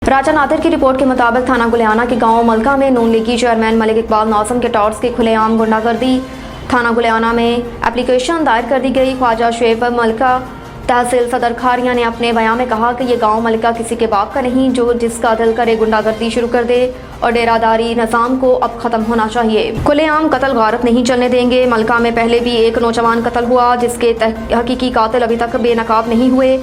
राजा नादिर की रिपोर्ट के मुताबिक थाना गुलियाना के गांव मलका में नून लीगी चेयरमैन मलिक इकबाल नौसम के टॉर्च की खुलेआम गुंडागर्दी। थाना गुलियाना में एप्लीकेशन दायर कर दी गई। ख्वाजा शुएब मलका तहसील सदर खारिया ने अपने बयान में कहा कि ये गांव मलका किसी के बाप का नहीं जो जिसका दिल करे गुंडागर्दी शुरू कर दे और डेरादारी निज़ाम को अब ख़त्म होना चाहिए। खुलेआम कत्ल गारत नहीं चलने देंगे। मलका में पहले भी एक नौजवान कत्ल हुआ जिसके हकीकी कातिल अभी तक बेनकाब नहीं हुए।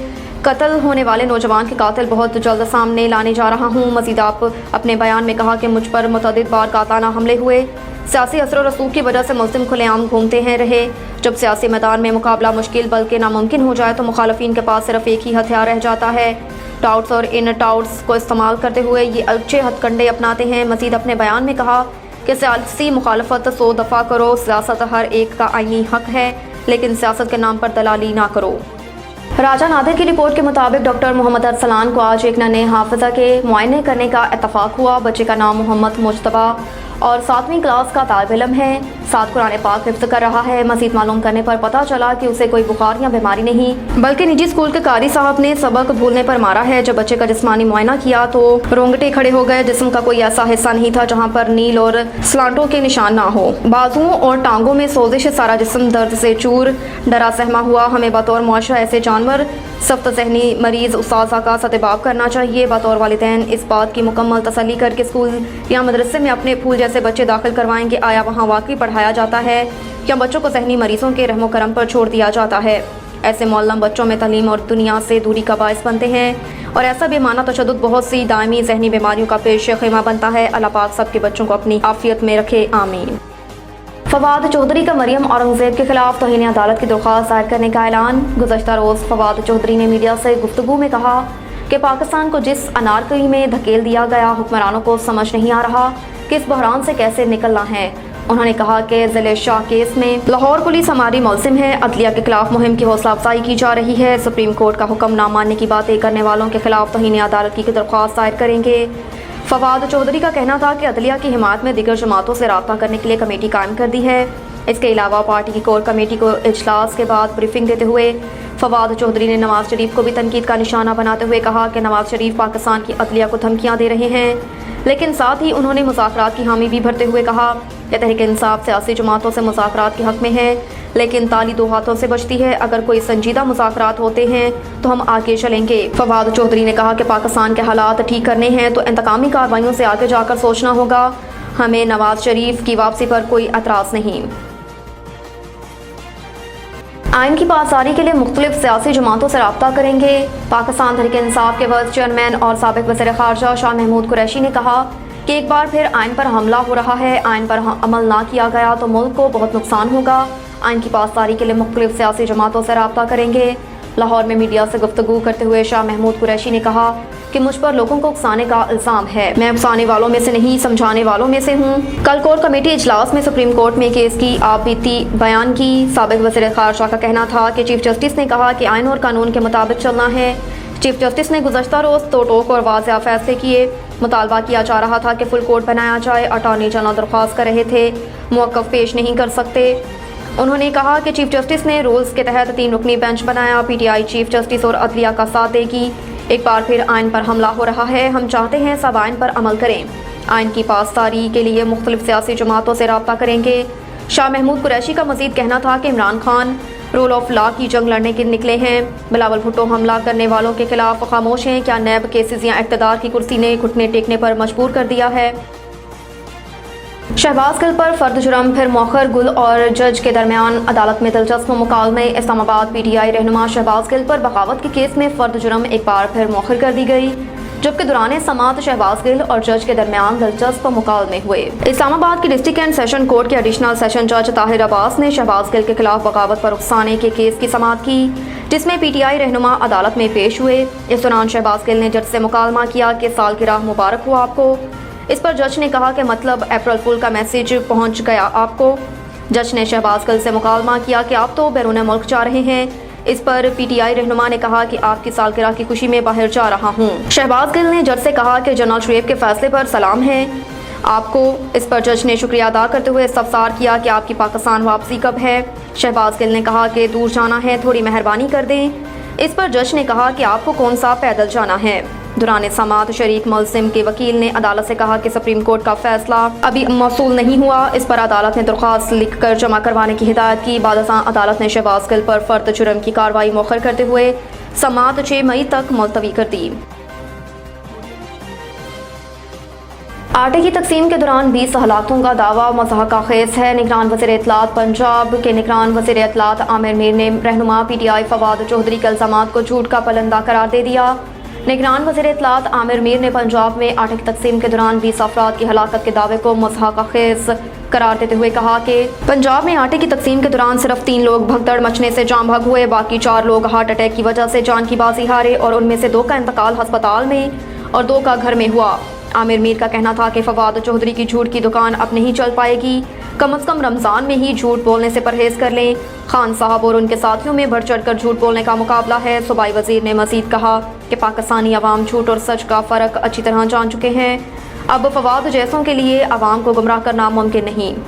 कत्ल होने वाले नौजवान के कातिल बहुत जल्द सामने लाने जा रहा हूँ। मज़ीद आप अपने बयान में कहा कि मुझ पर मुतअद्दिद बार काताना हमले हुए। सियासी असर और रसूख की वजह से मुस्लिम खुलेआम घूमते हैं रहे। जब सियासी मैदान में मुकाबला मुश्किल बल्कि नामुमकिन हो जाए तो मुखालफिन के पास सिर्फ एक ही हथियार रह जाता है, टाउट्स और इन टाउट्स को इस्तेमाल करते हुए ये अच्छे हथकंडे अपनाते हैं। मज़ीद अपने बयान में कहा कि सियासी मुखालफत 100 दफ़ा करो, सियासत हर एक का आईनी हक है, लेकिन सियासत के नाम पर दलाली ना करो। राजा नादिर की रिपोर्ट के मुताबिक डॉक्टर मोहम्मद अरसलान को आज एक नन्हे हाफिज़ा के मुआयने करने का इत्तफाक हुआ। बच्चे का नाम मोहम्मद मुज्तबा और 7वीं क्लास का तालिब इल्म है। 7 कुरान पाक हिफ्ज़ कर रहा है। मज़ीद मालूम करने पर पता चला कि उसे कोई बुखार या बीमारी नहीं बल्कि निजी स्कूल के कारी साहब ने सबक भूलने पर मारा है। जब बच्चे का जिस्मानी मुआयना किया तो रोंगटे खड़े हो गए। जिस्म का कोई ऐसा हिस्सा नहीं था जहाँ पर नील और स्लांटों के निशान ना हो। बाजुओं और टांगों में सोजिश, सारा जिस्म दर्द से चूर, डरा सहमा हुआ। हमें बतौर मुआशरा ऐसे जानवर सख्त ज़हनी मरीज उस्ताज़ा का सतबाब करना चाहिए। बतौर वालिदैन इस बात की मुकम्मल तसल्ली करके स्कूल या मदरसे में अपने फूल जैसे बच्चे दाखिल करवाएं कि आया वहाँ वाकई पढ़ाया जाता है या बच्चों को ज़हनी मरीज़ों के रहमो करम पर छोड़ दिया जाता है। ऐसे मुअल्लम बच्चों में तालीम और दुनिया से दूरी का बाइस बनते हैं और ऐसा बेमाना तशद्दुद बहुत सी दायमी ज़हनी बीमारियों का पेश ख़ैमा बनता है। अल्लाह पाक सबके बच्चों को अपनी आफियत में रखे, आमीन। फवाद चौधरी का मरियम औरंगज़ेब के खिलाफ तौहीन अदालत की दरख्वास्त दायर करने का ऐलान। गुज़श्ता रोज़ फवाद चौधरी ने मीडिया से गुफ्तगू में कहा कि पाकिस्तान को जिस अनारकली में धकेल दिया गया, हुक्मरानों को समझ नहीं आ रहा कि इस बहरान से कैसे निकलना है। उन्होंने कहा कि ज़िले शाह केस में लाहौर पुलिस हमारी मौसम है। अदलिया के खिलाफ मुहिम की हौसला अफजाई की जा रही है। सुप्रीम कोर्ट का हुक्म ना मानने की बातें करने वालों के खिलाफ तौहीन अदालत की दरख्वास्त दायर करेंगे। फवाद चौधरी का कहना था कि अदलिया की हिमायत में दीगर जमातों से रब्ता करने के लिए कमेटी कायम कर दी है। इसके अलावा पार्टी की कोर कमेटी को इजलास के बाद ब्रीफिंग देते हुए फवाद चौधरी ने नवाज शरीफ को भी तनकीद का निशाना बनाते हुए कहा कि नवाज शरीफ पाकिस्तान की अदलिया को धमकियां दे रहे हैं, लेकिन साथ ही उन्होंने मुज़ाकरात की हामी भी भरते हुए कहा कि तहरीक इंसाफ सियासी जमातों से मुज़ाकरात के हक़ में है, लेकिन ताली 2 हाथों से बचती है। अगर कोई संजीदा मुज़ाकरात होते हैं तो हम आगे चलेंगे। फवाद चौधरी ने कहा कि पाकिस्तान के हालात ठीक करने हैं तो इंतकामी कार्रवाइयों से आगे जाकर सोचना होगा। हमें नवाज शरीफ की वापसी पर कोई एतराज़ नहीं। आइन की पासदारी के लिए मुख्तलिफ सियासी जमातों से रब्ता करेंगे। पाकिस्तान तहरीक इंसाफ के वाइस चेयरमैन और साबिक वज़ीर ख़ारजा शाह महमूद कुरैशी ने कहा कि एक बार फिर आइन पर हमला हो रहा है। आइन पर अमल ना किया गया तो मुल्क को बहुत नुकसान होगा। आइन की पासदारी के लिए मुख्तलिफ सियासी जमातों से रब्ता करेंगे। लाहौर में मीडिया से गुफ्तगू करते हुए शाह महमूद कुरैशी ने कहा कि मुझ पर लोगों को उकसाने का इल्ज़ाम है। मैं उकसाने वालों में से नहीं, समझाने वालों में से हूँ। कल कोर कमेटी इजलास में सुप्रीम कोर्ट में केस की आप बीती बयान की। साबिक वज़ीर ख़ारजा का कहना था कि चीफ जस्टिस ने कहा कि आइन और कानून के मुताबिक चलना है। चीफ जस्टिस ने गुज़श्ता रोज़ तो टोक और वाज़ेह फैसले किए। मुतालबा किया जा रहा था कि फुल कोर्ट बनाया जाए। अटॉर्नी जनरल दरख्वास्त कर रहे थे, मौक़िफ़ पेश नहीं कर सकते। उन्होंने कहा कि चीफ जस्टिस ने रूल्स के तहत 3 रुकनी बेंच बनाया। पीटीआई चीफ जस्टिस और अदलिया का साथ देगी। एक बार फिर आइन पर हमला हो रहा है। हम चाहते हैं सब आइन पर अमल करें। आइन की पासदारी के लिए मुख्तलिफ सियासी जमातों से रब्ता करेंगे। शाह महमूद कुरैशी का मजीद कहना था कि Imran Khan rule of law की जंग लड़ने के निकले हैं। बिलावल भुट्टो हमला करने वालों के खिलाफ खामोश हैं। क्या नैब केसेस या इक़्तिदार की कुर्सी ने घुटने टेकने पर मजबूर कर दिया है? शहबाज गिल पर फर्द जुर्म फिर मौखर। गुल और जज के दरमियान अदालत में दिलचस्प मुकालमे। इस्लामाबाद पीटीआई रहनुमा शहबाज गिल पर बगावत के केस में फर्द जुर्म एक बार फिर मौखर कर दी गई, जबकि दौरान समाअत शहबाज गिल और जज के दरमियान दिलचस्प मुकालमे हुए। इस्लामाबाद की डिस्ट्रिक्ट एंड सेशन कोर्ट के एडिशनल सेशन जज ताहिर अब्बास ने शहबाज गिल के खिलाफ बगावत पर उकसाने के केस की समाअत की, जिसमें पीटीआई रहनुमा अदालत में पेश हुए। इस दौरान शहबाज गिल ने जज से मुकालमा किया कि सालगिरह मुबारक हो आपको। इस पर जज ने कहा कि मतलब अप्रैल फुल का मैसेज पहुंच गया आपको। जज ने शहबाज गिल से मुकालमा किया कि आप तो बैरून मुल्क जा रहे हैं। इस पर पीटीआई रहनुमा ने कहा कि आपकी सालगिरह की खुशी में बाहर जा रहा हूं। शहबाज गिल ने जज से कहा कि जनरल शुएब के फैसले पर सलाम है। آپ کو اس پر جج نے شکریہ ادا کرتے ہوئے استفسار کیا کہ آپ کی پاکستان واپسی کب ہے۔ شہباز گل نے کہا کہ دور جانا ہے، تھوڑی مہربانی کر دیں۔ اس پر جج نے کہا کہ آپ کو کون سا پیدل جانا ہے۔ دوران سماعت شریک ملزم کے وکیل نے عدالت سے کہا کہ سپریم کورٹ کا فیصلہ ابھی موصول نہیں ہوا۔ اس پر عدالت نے درخواست لکھ کر جمع کروانے کی ہدایت کی۔ بعد ازاں عدالت نے شہباز گل پر فرد جرم کی کارروائی مؤخر کرتے ہوئے سماعت 6 مئی تک ملتوی کر دی۔ آٹے کی تقسیم کے دوران 20 ہلاکتوں کا دعویٰ مضحکہ خیز ہے۔ نگران وزیر اطلاعات پنجاب کے نگران وزیر اطلاعات عامر میر نے رہنما پی ٹی آئی فواد چودھری کے الزامات کو جھوٹ کا پلندہ قرار دے دیا۔ نگران وزیر اطلاعات عامر میر نے پنجاب میں آٹے کی تقسیم کے دوران 20 افراد کی ہلاکت کے دعوے کو مضحکہ خیز قرار دیتے ہوئے کہا کہ پنجاب میں آٹے کی تقسیم کے دوران صرف 3 لوگ بھگدڑ مچنے سے جاں بھگ ہوئے، باقی 4 لوگ ہارٹ اٹیک کی وجہ سے جان کی بازی ہارے اور ان میں سے 2 کا انتقال ہسپتال میں اور 2 کا گھر میں ہوا۔ عامر میر کا کہنا تھا کہ فواد چودھری کی جھوٹ کی دکان اب نہیں چل پائے گی، کم از کم رمضان میں ہی جھوٹ بولنے سے پرہیز کر لیں۔ خان صاحب اور ان کے ساتھیوں میں بڑھ چڑھ کر جھوٹ بولنے کا مقابلہ ہے۔ صوبائی وزیر نے مزید کہا کہ پاکستانی عوام جھوٹ اور سچ کا فرق اچھی طرح جان چکے ہیں، اب فواد جیسوں کے لیے عوام کو گمراہ کرنا ممکن نہیں۔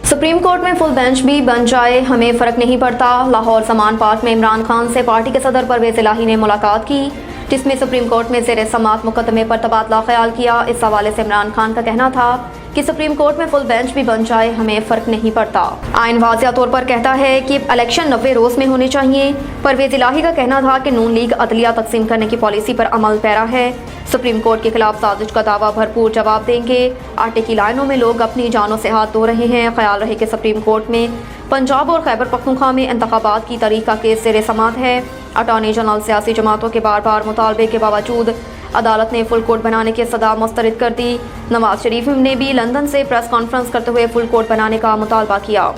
سپریم کورٹ میں فل بینچ بھی بن جائے ہمیں فرق نہیں پڑتا۔ لاہور زمان پارک میں عمران خان سے پارٹی کے صدر پرویز الہی نے ملاقات کی، جس میں سپریم کورٹ میں زیر سماعت مقدمے پر تبادلہ خیال کیا۔ اس حوالے سے عمران خان کا کہنا تھا کہ سپریم کورٹ میں فل بینچ بھی بن جائے ہمیں فرق نہیں پڑتا۔ آئین واضح طور پر کہتا ہے کہ الیکشن 90 روز میں ہونے چاہیے۔ پرویز الہی کا کہنا تھا کہ نون لیگ عدلیہ تقسیم کرنے کی پالیسی پر عمل پیرا ہے، سپریم کورٹ کے خلاف سازش کا دعویٰ بھرپور جواب دیں گے۔ آٹے کی لائنوں میں لوگ اپنی جانوں سے ہاتھ دھو رہے ہیں۔ خیال رہے کہ سپریم کورٹ میں پنجاب اور خیبر پختونخوا میں انتخابات کی تاریخ کا کیس زیر سماعت ہے۔ اٹارنی جنرل سیاسی جماعتوں کے بار بار مطالبے کے باوجود عدالت نے فل کورٹ بنانے کی صدا مسترد کر دی۔ نواز شریف نے بھی لندن سے پریس کانفرنس کرتے ہوئے فل کورٹ بنانے کا مطالبہ کیا۔